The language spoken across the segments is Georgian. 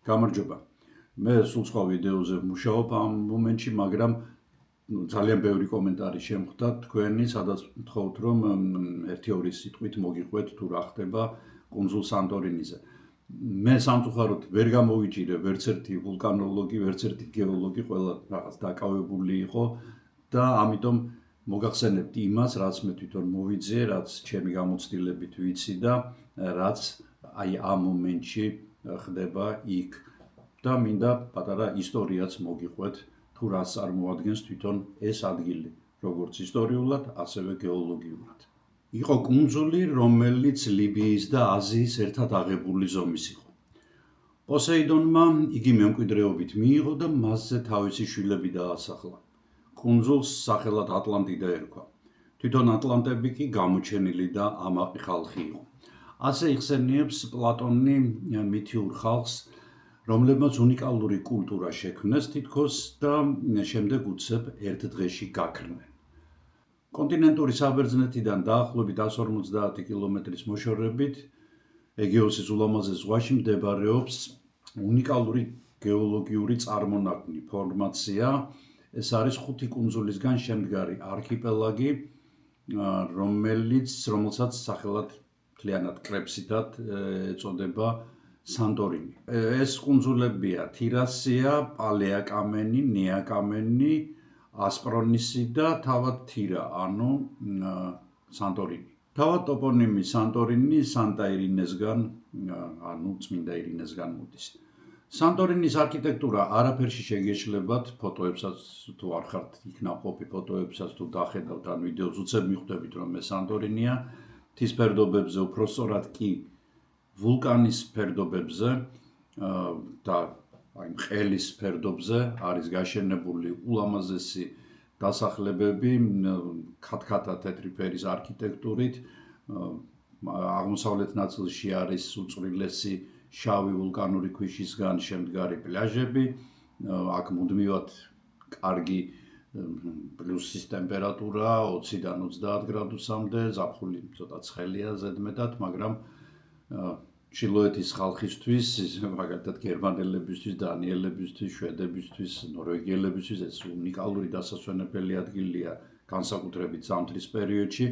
გამარჯობა. მე სულ სხვა ვიდეოზე ვმუშაობ ამ მომენტში, მაგრამ ძალიან ბევრი კომენტარი შემხვდა თქვენი, სადაც მთხოვთ, რომ ერთი-ორი სიტყვით მოგიყვეთ თუ რა ხდება კუნძულ სანტორინიზე. მე სამწუხაროდ ვერ გამოვიჭირე ვერც ერთი ვულკანოლოგი, ვერც ერთი გეოლოგი, ყველა რაღაც დაკავებული იყო და ამიტომ მოგახსენებთ იმას, რაც მე თვითონ მოვიძიე, რაც ჩემი გამოცდილებით ვიცი და რაც აი ამ მომენტში ხდება იქ. და მინდა პატარა ისტორიაც მოგიყვეთ, თუ რას წარმოადგენს თვითონ ეს ადგილი, როგორც ისტორიულად, ასევე გეოლოგიურად. იყო კუნძული, რომელიც ლიბიის და აზიის ერთად აღებული ზომის იყო. პოსეიდონმა იგი მემკვიდრეობით მიიღო და მასზე თავისი შვილები დაასახლა. კუნძულს სახელად ატლანტიდა ერქვა. თვითონ ატლანტები კი გამოჩენილი და ამაყი ხალხი იყო. ასე იხსენიებს პლატონი მითიურ ხალხს, რომლებმაც უნიკალური კულტურა შექმნეს თითქოს და შემდეგ უცებ ერთ დღეში გაქრნენ. კონტინენტური საბერძნეთიდან დაახლოებით 150 კილომეტრის მოშორებით ეგეოსის ულამაზეს ზღვაში მდებარეობს უნიკალური გეოლოგიური წარმონაქმნი ფორმაცია. ეს არის 5 კუნძულისგან შემდგარი არქიპელაგი, რომელსაც სახელად მთლიანად კრებსითად ეწოდება სანტორინი. ეს კუნძულებია თირასია, პალეაკამენი, ნეაკამენი, ასპრონისი და თავად თირა, ანუ სანტორინი. თავად ტოპონიმი სანტორინი სანტა ირინესგან, ანუ წმინდა ირინესგან მოდის. სანტორინის არქიტექტურა არაფერში შეგეშლებათ, ფოტოებსაც თუ არ ხართ იქ ნაყოფი ფოტოებსაც თუ დახედავთ ან ვიდეოს უცებ მიხვდებით, რომ ეს სანტორინია, მთის ფერდობებზე უпроსწორად კი ვულკანის ფერდობებზე და აი მყელის ფერდობზე არის გაშენებული ულამაზესი დასახლებები ქათქათა თეთრი ფერის არქიტექტურით. აღმოსავლეთ ნაწილში არის უწვრილესი შავი ვულკანური ქვიშისგან შემდგარი პლაჟები. აქ მუდმივად კარგი პლუსის ტემპერატურა 20-დან 30 გრადუსამდე, ზაფხული ცოტა ცხელია ზედმეტად, მაგრამ ჩრდილოეთის ხალხისთვის, მაგალითად გერმანელებისთვის, დანიელებისთვის, შვედებისთვის, ნორვეგიელებისთვის ეს უნიკალური დასასვენებელი ადგილია განსაკუთრებით ზამთრის პერიოდში,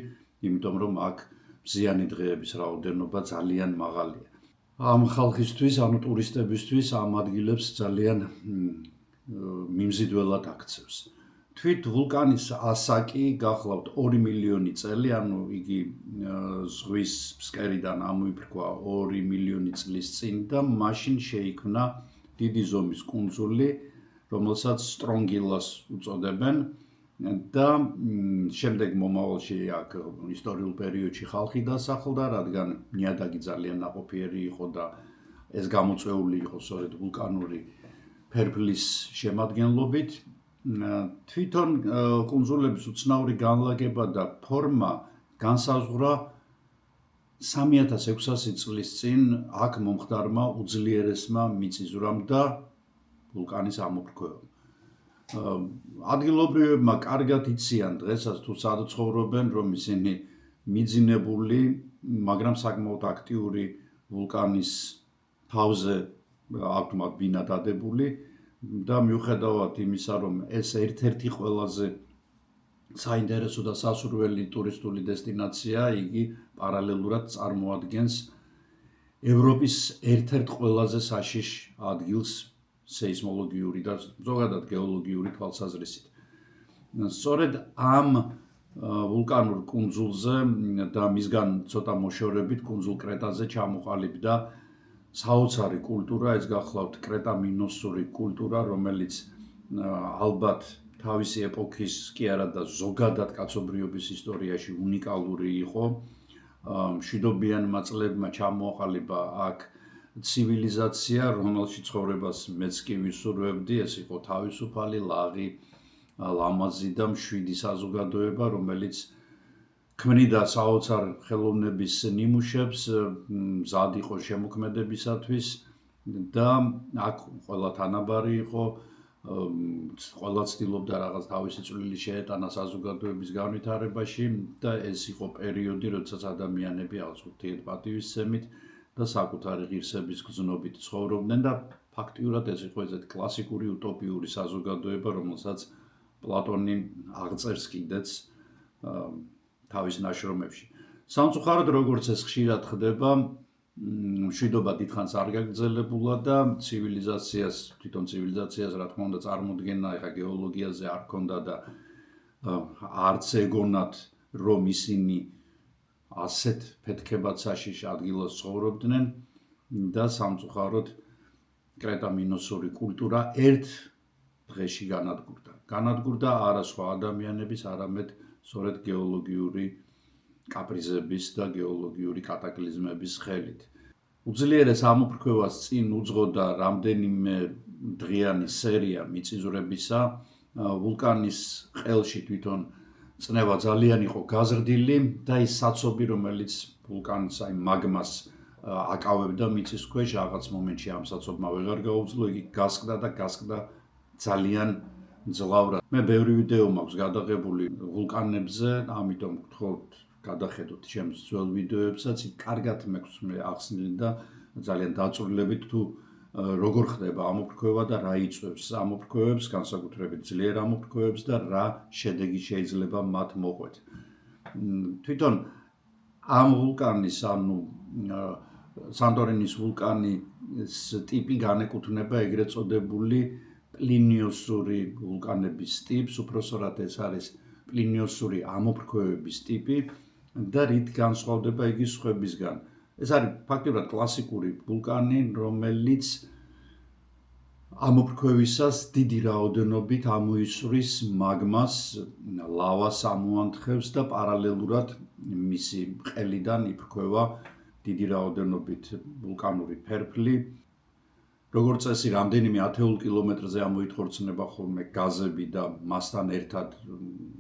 იმიტომ რომ აქ მზიანი დღეების რაოდენობა ძალიან მაღალია. ამ ხალხისთვის, ანუ ტურისტებისთვის ამ ადგილებს ძალიან მიმზიდველად აქცევს. თვით ვულკანის ასაკი გახლავთ 2 მილიონი წელი, ანუ იგი ზღვის ფსკერიდან ამოიფრქვა 2 მილიონი წლის წინ და მაშინ შეიქმნა დიდი ზომის კუნძული, რომელსაც სტრონგილას უწოდებენ და შემდეგ მომავალში აქ ისტორიულ პერიოდში ხალხი დასახლდა, რადგან ნიადაგი ძალიან ნაყოფიერი იყო და ეს გამოწვეული იყო სწორედ ვულკანური ფერფლის შემადგენლობით. თვითონ კუნძულების უცნაური განლაგება და ფორმა განსაზღვრა 3600 წლის წინ აქ მომხდარმა უძლიერესმა მიწისძვრამ და ვულკანის ამოფრქვევამ. ადგილობრივებმა კარგად იციან დღესაც თუ სად ცხოვრობენ, რომ ისინი მიძინებული, მაგრამ საკმაოდ აქტიური ვულკანის თავზე აქვთ მათ ბინა დადებული და მიუხედავად იმისა, რომ ეს ერთ-ერთი ყველაზე საინტერესო და სასურველი ტურისტული დესტინაცია, იგი პარალელურად წარმოადგენს ევროპის ერთ-ერთ ყველაზე საშიშ ადგილს სეისმოლოგიური და ზოგადად გეოლოგიური თვალსაზრისით. სწორედ ამ ვულკანურ კუნძულზე და მისგან ცოტა მოშორებით კუნძულ კრეტაზე ჩამოყალიბდა საოცარი კულტურა, ეს გახლავთ კრეტამინოსური კულტურა, რომელიც ალბათ თავისი ეპოქის კი არა და ზოგადად კაცობრიობის ისტორიაში უნიკალური იყო. მშვიდობიანმა წლებმა ჩამოაყალიბა აქ ცივილიზაცია, რომელშიც ცხოვრებას მეც კი ვისურვებდი, ეს იყო თავისუფალი, ლაღი, ლამაზი და მშვიდი საზოგადოება, რომელიც ქმნიდა საოცარ ხელოვნების ნიმუშებს, მზად იყო შემოქმედებისათვის და აქ ყველა თანაბარი იყო, ყველა ცდილობდა რაღაც თავისი წვლილი შეეტანა საზოგადოების განვითარებაში და ეს იყო პერიოდი, როდესაც ადამიანები აღწევთ პატივისცემით და საკუთარი ღირსების გზნობით ცხოვრობდნენ და ფაქტიურად ეს იყო ესეთი კლასიკური утоპიური საზოგადოება, რომელსაც პლატონი აღწერს კიდეც თავის ნაშრომებში. სამწუხაროდ, როგორც ეს ხშირად ხდება, მშვიდობა დიდხანს არ გაგრძელებულა და თვითონ ცივილიზაციას, რა თქმა უნდა, წარმოდგენა ეხა გეოლოგიაზე არ ქონდა და არც ეგონათ, რომ ისინი ასეთ ფეთქებად საშიშ ადგილას ცხოვრობდნენ და სამწუხაროდ კრეტა-მინოსური კულტურა ერთ დღეში განადგურდა არა სხვა ადამიანების, არამედ სწორედ გეოლოგიური კაპრიზების და გეოლოგიური კატაკლიზმების ხელით. უძლიერეს ამოფრქვევას წინ უძღოდა რამდენიმე დღიანი სერია მიწისძვრებისა. ვულკანის ყელში თვითონ წნევა ძალიან იყო გაზრდილი და ის საცობი, რომელიც ვულკანის მაგმას აკავებდა მიწის ქვეშ, რაღაც მომენტში ამ საცობმა ვეღარ გაუძლო, იგი გასკდა ძალიან ძლავრად. მე ბევრი ვიდეო მაქვს გადაღებული ვულკანებზე, ამიტომ გთხოვთ გადახედოთ ჩემს ძველ ვიდეოებსაც, კარგად მექვს ახსნილი და ძალიან დაწვრილებით თუ როგორ ხდება ამოფრქვევა და რა იწვევს ამოფრქვევებს, განსაკუთრებით ძლიერ ამოფრქვევებს და რა შედეგი შეიძლება მათ მოყვეთ. თვითონ ამ ვულკანის, ანუ სანტორინის ვულკანის ტიპი განეკუთვნება ეგრეთ წოდებული პლინიოსური ვულკანების ტიპს, უпроსორად ეს არის პლინიოსური ამოფრქვევების ტიპი და რით განსხვავდება იგი სხვებისგან. ეს არის ფაქტიურად კლასიკური ვულკანი, რომელიც ამოფრქვევისას დიდი რაოდენობით ამოისვრის მაგმას, ლავას ამოანთხევს და პარალელურად მისი ყელიდან იფრქვევა დიდი რაოდენობით ვულკანური ფერფლი. როგორც წესი, რამდენიმე ათეულ კილომეტრზე ამოიხორცნება ხოლმე გაზები და მასთან ერთად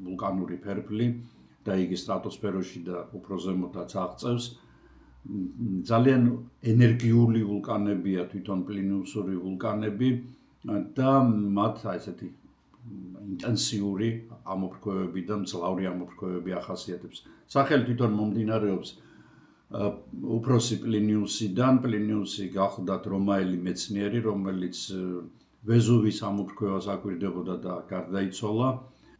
ვულკანური ფერფლი და იგი სტრატოსფეროში და უფრო ზემოთაც აღწევს. ძალიან ენერგიული ვულკანებია თვითონ პლინიოსური ვულკანები და მათ ესეთი ინტენსიური ამოფრქვევები და მძლავრი ამოფრქვევები ახასიათებს. სახელი თვითონ მომდინარეობს უფროსი პლინიუსიდან. პლინიუსი გახლდათ რომაელი მეცნიერი, რომელიც ვეზუვის ამოფრქვევას აკვირდებოდა და გარდაიცვალა.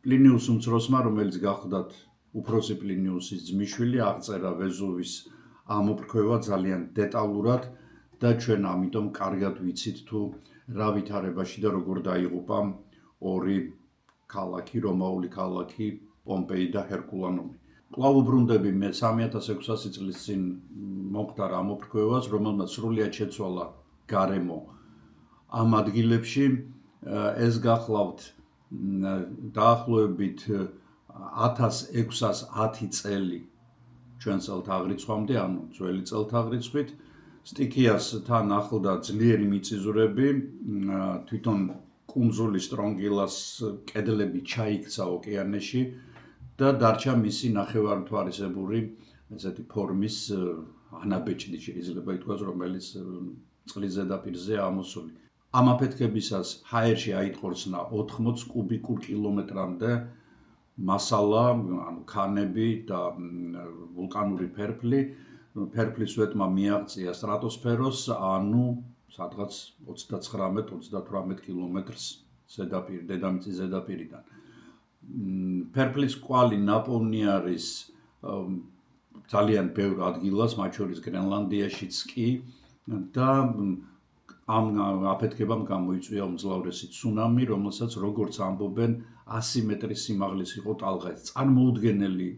პლინიუს უმცროსმა, რომელიც გახლდათ უფროსი პლინიუსის ძმისშვილი, აღწერა ვეზუვის ამოფრქვევა ძალიან დეტალურად და ჩვენ ამიტომ კარგად ვიცით თუ რა ვითარებაში და როგორ დაიღუპა ორი ქალაქი, რომაული ქალაქი პომპეი და ჰერკულანუმი. კვლავ უბრუნდები მე 3600 წლის წინ მომხდარ ამოფრქვევას, რომელმაც სრულიად შეცვალა გარემო ამ ადგილებში. ეს გახლავთ დაახლოებით 1610 წელი ჩვენ წელთაღრიცხვამდე, ანუ ძველი წელთაღრიცხვით. სტიქიას თან ახლდა ძლიერი მიწისძვრები, თვითონ კუნძული სტრონგილას კედლები ჩაიქცა ოკეანეში და დარჩა მისი ნახევარმთვარისებური ესეთი ფორმის ანაბეჭდი შეიძლება ითქვას, რომელიც წყლის ზედაპირზე ამოსული. ამ აფეთქებისას ჰაერში აიტყორცნა 80 კუბიკურ კილომეტრამდე მასალა, ანუ ქანები და ვულკანური ფერფლი. ფერფლის ვეტმა მიაღწია სტრატოსფეროს, ანუ სადღაც 29-38 კილომეტრს დედამიწის ზედაპირიდან. ფერფლის კვალი ნაპოვნი არის ძალიან ბევრ ადგილას, მათ შორის გრენლანდიაშიც კი და ამ აფეთქებამ გამოიწვია უმძლავრესი ცუნამი, რომელსაც როგორც ამბობენ 100 მეტრის სიმაღლის იყო ტალღა. წარმოუდგენელი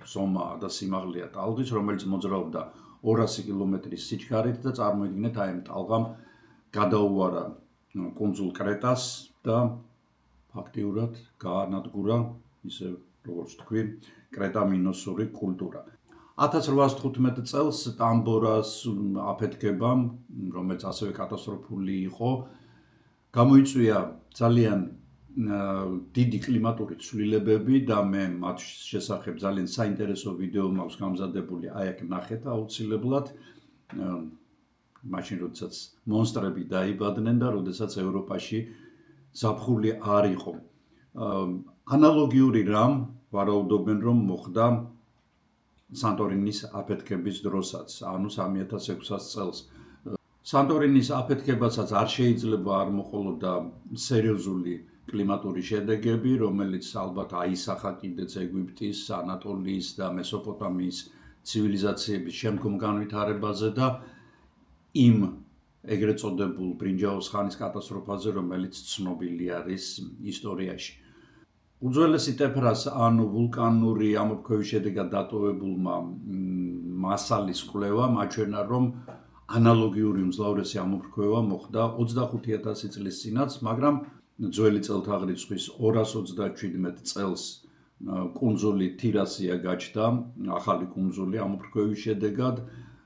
ზომა და სიმაღლეა ტალღის, რომელიც მოძრაობდა 200 კილომეტრის სიჩქარით და წარმოიდგინეთ აი ამ ტალღამ გადაუარა კუნძულ კრეტას და ფაქტიურად გაანადგურა ისე როგორც თქვი კრეტა-მინოსური კულტურა. 1815 წელს ტამბორას აფეთქებამ, რომელიც ასევე კატასტროფული იყო, გამოიწვია ძალიან დიდი კლიმატური ცვლილებები და მე მათ შესახებ ძალიან საინტერესო ვიდეო მაქვს გამზადებული, აი აქ ნახეთ აუცილებლად. მაშინ როდესაც მონსტრები დაიბადნენ და როდესაც ევროპაში ზაფხული არ იყო. ანალოგიური რამ ვარაუდობენ, რომ მოხდა სანტორინის აფეთქების დროსაც, ანუ 3600 წელს. სანტორინის აფეთქებასაც არ შეიძლება არ მოყოლოდა სერიოზული კლიმატური შედეგები, რომელიც ალბათ აისახა კიდეც ეგვიპტის, ანატოლიის და მესოპოტამიის ცივილიზაციების შემდგომ განვითარებაზე და იმ ეგრეთ წოდებულ ბრინჯაოს ხანის კატასტროფაზე, რომელიც ცნობილი არის ისტორიაში. უძველესი ტეფრას ანუ ვულკანური ამოფრქვევის შედეგად დატოვებულმა მასალის კვლევამ აჩვენა, რომ ანალოგიური უმძლავრესი ამოფრქვევა მოხდა 25,000 წლის წინაც, მაგრამ ძველი წელთაღრიცხვის 227 წელს კუნძული თირასია გაჩნდა, ახალი კუნძული ამოფრქვევის შედეგად.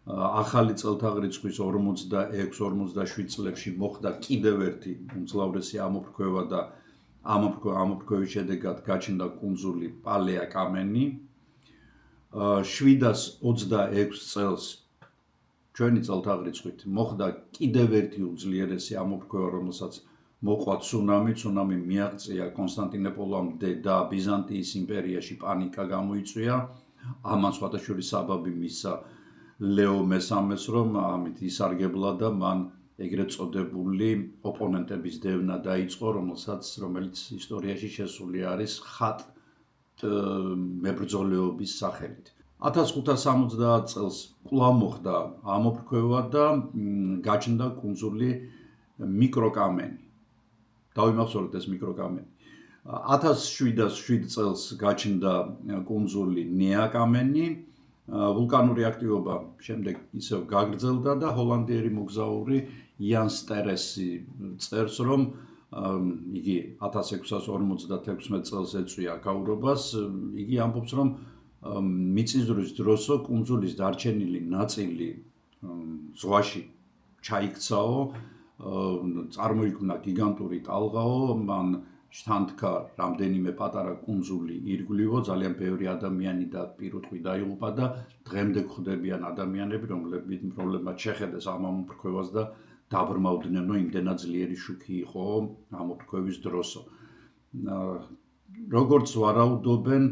ახალი წელთაღრიცხვის 46-47 წლებში მოხდა კიდევ ერთი უმძლავრესი ამოფრქვევა და ამოფრქვევის შედეგად გაჩნდა კუნძული პალეა კამენი. 726 წელს ჩვენი წელთაღრიცხვით მოხდა კიდევ ერთი უძლიერესი ამოფრქვევა, რომელსაც მოყვა ცუნამი. ცუნამი მიაღწია კონსტანტინოპოლამდე და ბიზანტიის იმპერიაში პანიკა გამოიწვია. ამან სხვათა შორის საბაბი მისცა ლეო მესამეს, რომ ამით ისარგებლა და მან ეგრეთ წოდებული ოპონენტების დევნა დაიწყო, რომელიც ისტორიაში შესული არის ხატ მებრძოლეობის სახელით. 1570 წელს კვლავ მოხდა ამოფრქვევა და გაჩნდა კუნძული მიკროკამენი. დავიმახსოვრეთ ეს მიკროკამენი. 1707 წელს გაჩნდა კუნძული ნეაკამენი. ვულკანური აქტივობა შემდეგ ისევ გაგრძელდა და ჰოლანდიელი მოგზაური იან სტერესი წერს, რომ იგი 1656 წელს ეწვია გაურობას. იგი ამბობს, რომ მიწისძვრის დროსო კუნძულის დარჩენილი ნაწილი ზღვაში ჩაიქცაო, წარმოიქმნა გიგანტური ტალღაო, მან შთანთქა რამდენიმე პატარა კუნძული ირგვლივო, ძალიან ბევრი ადამიანი და პირუტყვი დაიღუპა და დღემდე გვხვდებიან ადამიანები, რომლებმაც შეხედეს ამ ამოფრქვევას და დაბრმავდნენ, რომ იმდენად ძლიერი შუქი იყო ამოფრქვევის დროსო. როგორც ვარაუდობენ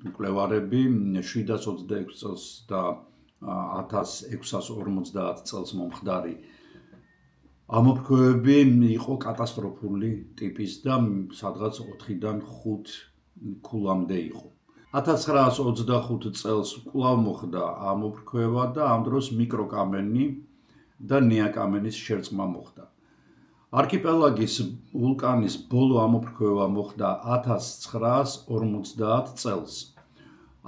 მკვლევარები, 726 წელს და 1650 წელს მომხდარი ამოფრქვევები იყო კატასტროფული ტიპის და სადღაც 4-დან 5 ქულამდე იყო. 1925 წელს კვლავ მოხდა ამოფრქვევა და ამ დროს მიკროკამენი და ნეაკამენის შერწყმა მოხდა. არქიპელაგის ვულკანის ბოლო ამოფრქვევა მოხდა 1950 წელს.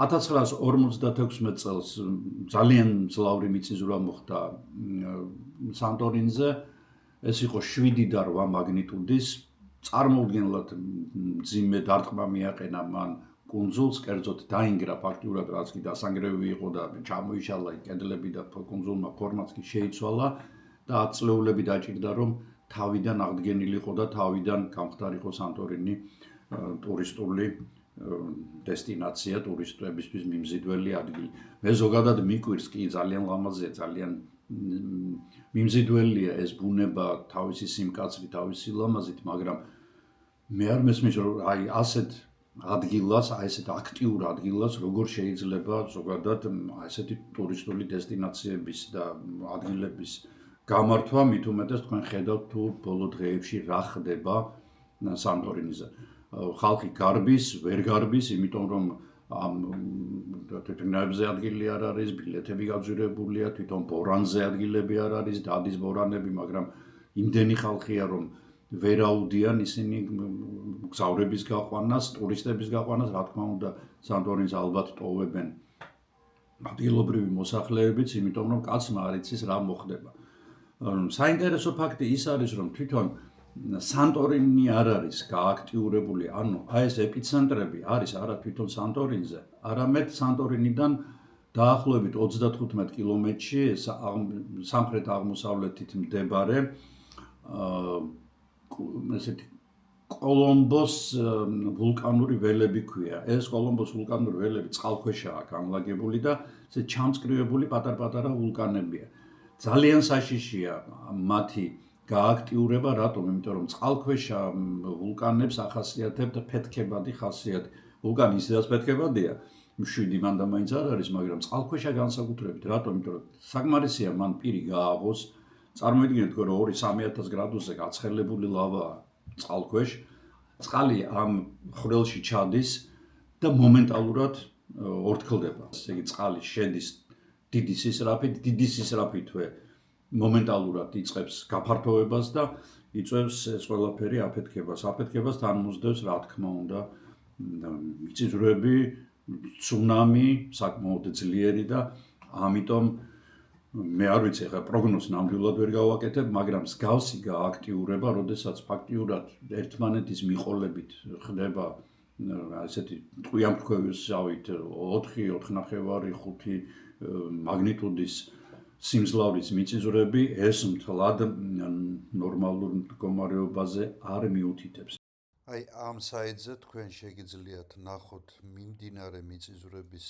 1956 წელს ძალიან მძლავრი მიწისძვრა მოხდა სანტორინზე. ეს იყო 7-8 მაგნიტუდის. წარმოუდგენლად მძიმე დარტყმა მიაყენა მან კუნძულს, კერძოდ დაინგრა ფაქტიურად, რაც კი დასანგრევი იყო და ჩამოიშალა კედლები და კუნძულმა ფორმაც კი შეიცვალა და 10 წლეულები დაჭირდა, რომ თავიდან აღდგენილიყო და თავიდან გამხდარიყო სანტორინი ტურისტული დესტინაცია, ტურისტებისთვის მიმზიდველი ადგილი. მე ზოგადად მიკვირს კი ძალიან ლამაზია, ძალიან მიმზიდველია ეს ბუნება თავისი სიმკაცრით, თავისი ლამაზით, მაგრამ მე არ მესმის, რომ ასეთ ადგილას, ესეთ აქტიურ ადგილას როგორ შეიძლება ზოგადად ესეთი ტურისტული დესტინაციების და ადგილების გამართვა, მით უმეტეს თქვენ ხედავთ თუ ბოლო დღეებში რა ხდება სანტორინზე. ხალხი გარბის, ვერ გარბის, იმიტომ რომ თვითონებზე ადგილი არ არის, ბილეთები გაძვირებულია, თვითონ ბორანზე ადგილები არ არის, დადის ბორანები, მაგრამ იმდენი ხალხია, რომ ვერ აუდიან ისინი მგზავრების გაყვანას, ტურისტების გაყვანას, რა თქმა უნდა, სანტორინს ალბათ ტოვებენ ადგილობრივი მოსახლეებიც, იმიტომ რომ კაცმა არ იცის რა მოხდება. საინტერესო ფაქტი ის არის, რომ თვითონ სანტორინი არ არის გააქტიურებული, ანუ ეს ეპიცენტრები არის არა თვითონ სანტორინზე, არამედ სანტორინიდან დაახლოებით 35 კილომეტრში სამხრეთ აღმოსავლეთით მდებარე ესეთი კოლომბოს ვულკანური ველები ქვია. ეს კოლომბოს ვულკანური ველები წყალქვეშაა განლაგებული და ესე ჩამწკრივებული პატარ-პატარა ვულკანებია. ძალიან საშიშია მათი გააქტიურება, რატომ? იმიტომ რომ წყალქვეშა ვულკანებს ახასიათებთ ფეთქებადი ხასიათი. ვულკანი ისედაც ფეთქებადია, 7 მანდა მაინც არ არის, მაგრამ წყალქვეშა განსაკუთრებით, რატომ? იმიტომ რომ საკმარისია მან პირი გააღოს. წარმოიდგინეთ, რომ 2-3000 გრადუსზე გაცხელებული ლავაა წყალქვეშ, წყალი ამ ხვრელში ჩადის და მომენტალურად ორთქლდება. ესე იგი წყალი შედის დიდი სისრაფითვე მომენტალურად იწყებს გაფართოვებას და იწვევს ეს ყველაფერი აფეთქებას თან მოსდევს, რა თქმა უნდა, მიწისძვრები, ცუნამი, საკმაოდ ძლიერი და ამიტომ მე არ ვიცი, ხა პროგნოზს ნამდვილად ვერ გავაკეთებ, მაგრამ მსგავსი გააქტიურება, როდესაც ფაქტიურად ერთმანეთის მიყოლებით ხდება ესეთი ტყვიამფრქვევისავით 4-4.5 მაგნიტუდის სიმძლავრის მიწისძვრები, ეს მთლად ნორმალურ მდგომარეობაზე არ მიუთითებს. აი ამ საიტზე თქვენ შეგიძლიათ ნახოთ მიმდინარე მიწისძვრების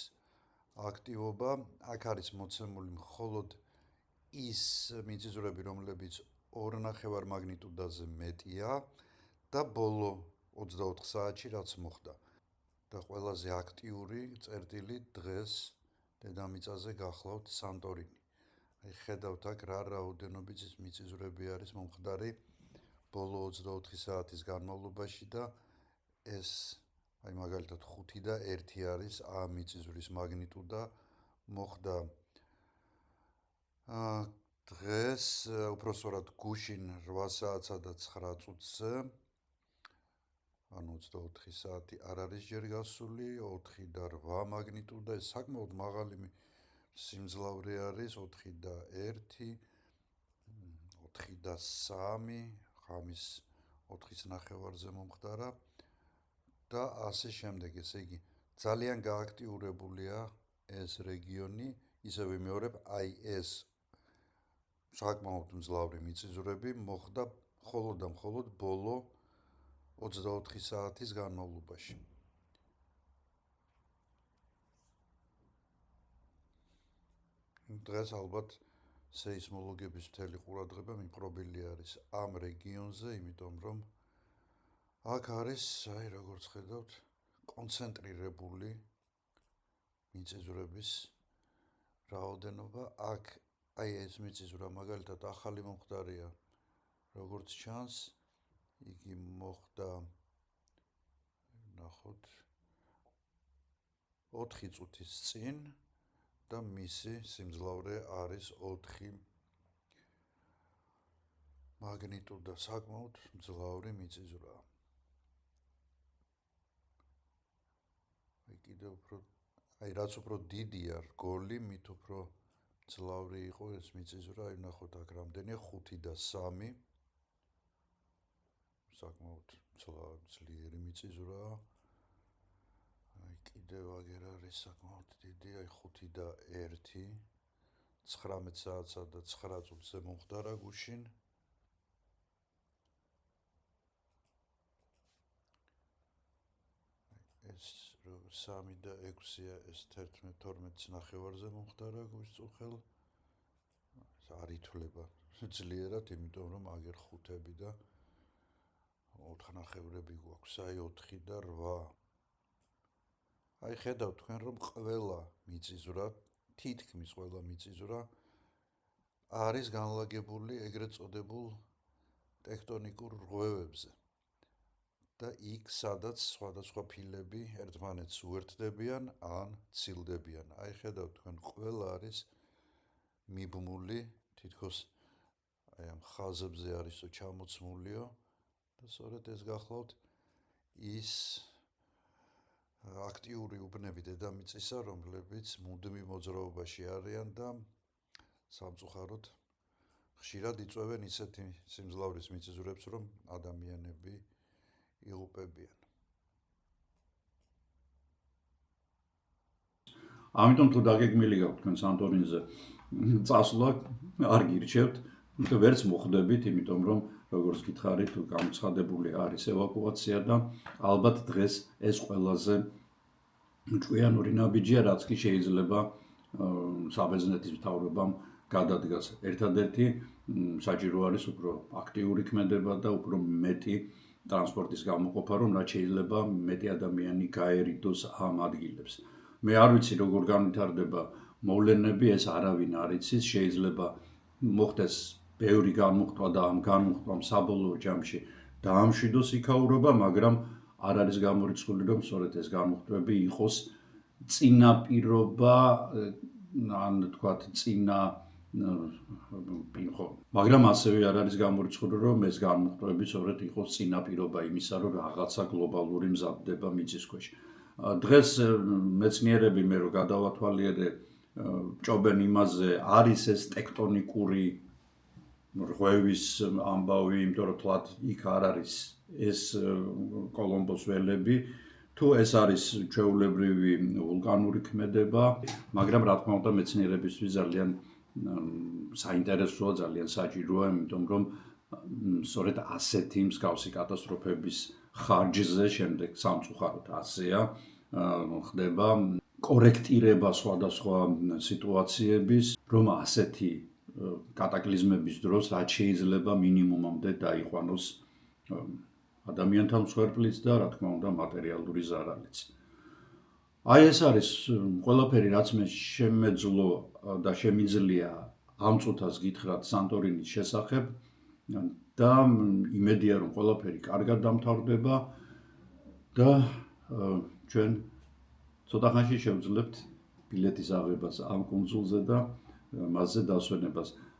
აქტივობა. აქ არის მოცემული მხოლოდ ის მიწისძვრები, რომლებიც 2.5 მაგნიტუდაზე მეტია და ბოლო 24 საათში რაც მოხდა. და ყველაზე აქტიური წერტილი დღეს დედამიწაზე გახლავთ სანტორინი. აი ხედავთ აქ რა რაოდენობის მიწისძვრები არის მომხდარი ბოლო 24 საათის განმავლობაში და ეს აი მაგალითად 5 და 1 არის ამ მიწისძვრის მაგნიტუდა მოხდა დღეს უпроსორად გუშინ 8 საათსა და 9 წუთზე ანუ 24 საათი არ არის ჯერ გასული 4 და 8 მაგნიტუდა ეს საკმაოდ მაღალი სიმძლავრე არის 4 და 1 4 და 3 ღამის 4-ის ნახევარზე მომხდარა და ასე შემდეგ, ესე იგი ძალიან გააქტიურებულია ეს რეგიონი, ისე ვიმეორებ, აი ეს საკმაოდ მძლავრი მიწისძვრები მოხდა მხოლოდ და მხოლოდ ბოლო 24 საათის განმავლობაში. დღეს ალბათ სეისმოლოგების მთელი ყურადღება მიპყრობილი არის ამ რეგიონზე, იმიტომ რომ აქ არის, აი როგორც ხედავთ, კონცენტრირებული მიწისძვრების რაოდენობა. აქ აი ეს მიწისძვრა მაგალითად ახალი მომხდარია, როგორც ჩანს, იგი მოხდა, ნახოთ, 4 წუთის წინ და მისი სიმძლავრე არის 4 მაგნიტუდა, საკმაოდ მძლავრი მიწისძვრაა. კიდევ უფრო აი რაც უფრო დიდია რგოლი, მით უფრო მძლავრი იყო ეს მიწისძვრა. აი ნახოთ აქ რამდენია 5 და 3 საკმაოდ ძლიერი მიწისძვრაა. აი კიდევ აგერ არის საკმაოდ დიდი, აი 5 და 1 19 საათსა და 9 წუთზე მომხდარა გუშინ. ეს 3 და 6-ია, ეს 11-12 ნახევარზე მომხდარა გუშწუხელ. არ ითვლება ძლიერად, იმიტომ რომ აგერ 5-ები და 4 ნახევრები გვაქვს, აი 4 და 8. აი ხედავთ თქვენ რომ ყველა მიწისძვრა, თითქმის ყველა მიწისძვრა არის განლაგებული ეგრეთ წოდებულ ტექტონიკურ რღვევებზე. და იქ სადაც სხვადასხვა ფილები ერთმანეთს უერთდებიან ან ცილდებიან. აი ხედავთ თქვენ ყველა არის მიბმული, თითქოს აი ამ ხაზებზე არისო ჩამოცმულიო და სწორედ ეს გახლავთ ის აქტიური უბნები დედამიწისა, რომლებიც მუდმივ მოძრაობაში არიან და სამწუხაროდ ხშირად იწვევენ ისეთი სიმძლავრის მიწისძვრებს, რომ ადამიანები იღუპებიან. ამიტომ თუ დაგეგმილი გაქვთ თქვენ სანტორინზე წასვლა, არ გირჩევთ, ვერც მოხდებით, იმიტომ რომ როგორც გითხარით, გამოცხადებული არის ევაკუაცია და ალბათ დღეს ეს ყველაზე ჭკვიანური ნაბიჯია, რაც კი შეიძლება საბერძნეთის მთავრობამ გადადგას. ერთადერთი საჭირო არის უფრო აქტიური ქმედება და უფრო მეტი ტრანსპორტის გამოყოფა, რომ რაც შეიძლება მეტი ადამიანი გაერიდოს ამ ადგილებს. მე არ ვიცი როგორ განვითარდება მოვლენები, ეს არავინ არ იცის, შეიძლება მოხდეს ბევრი განმუხტვა და ამ განმუხტვამ საბოლოო ჯამში დაამშვიდოს იქაურობა, მაგრამ არ არის გამორიცხული, რომ სწორედ ეს განმუხტვები იყოს წინაპირობა, ან თქვათ წინა პინხო. მაგრამ ასევე არ არის გამორიცხული, რომ ეს განმუხტვები სწორედ იყოს წინაპირობა იმისა, რომ რაღაცა გლობალური მზადდება მიწის ქვეშ. დღეს მეცნიერები მე რო გადავათვალიერე ჭობენ იმაზე, არის ეს ტექტონიკური რღვევის ამბავი, იმიტომ რომ თლად იქ არ არის ეს კოლომბოს ველები, თუ ეს არის ჩვეულებრივი ვულკანური ქმედება, მაგრამ რა თქმა უნდა მეცნიერებისთვის ძალიან საინტერესოა, ძალიან საჭიროა, იმიტომ რომ სწორედ ასეთი მსგავსი კატასტროფების ხარჯზე შემდეგ სამწუხაროდ ასეა ხდება კორექტირება სხვადასხვა სიტუაციების, რომ ასეთი კატაკლიზმების დროს რაც შეიძლება მინიმუმამდე დაიყვანოს ადამიანთა მსხვერპლიც და რა თქმა უნდა მატერიალური ზარალიც. აი ეს არის ყველაფერი, რაც მე შემეძლო და შემიძლია ამ წუთას გითხრათ სანტორინის შესახებ და იმედია რომ ყველაფერი კარგად დამთავრდება და ჩვენ ცოტა ხანში შევძლებთ ბილეთის აღებას ამ კუნძულზე და მასზე დასვენებას.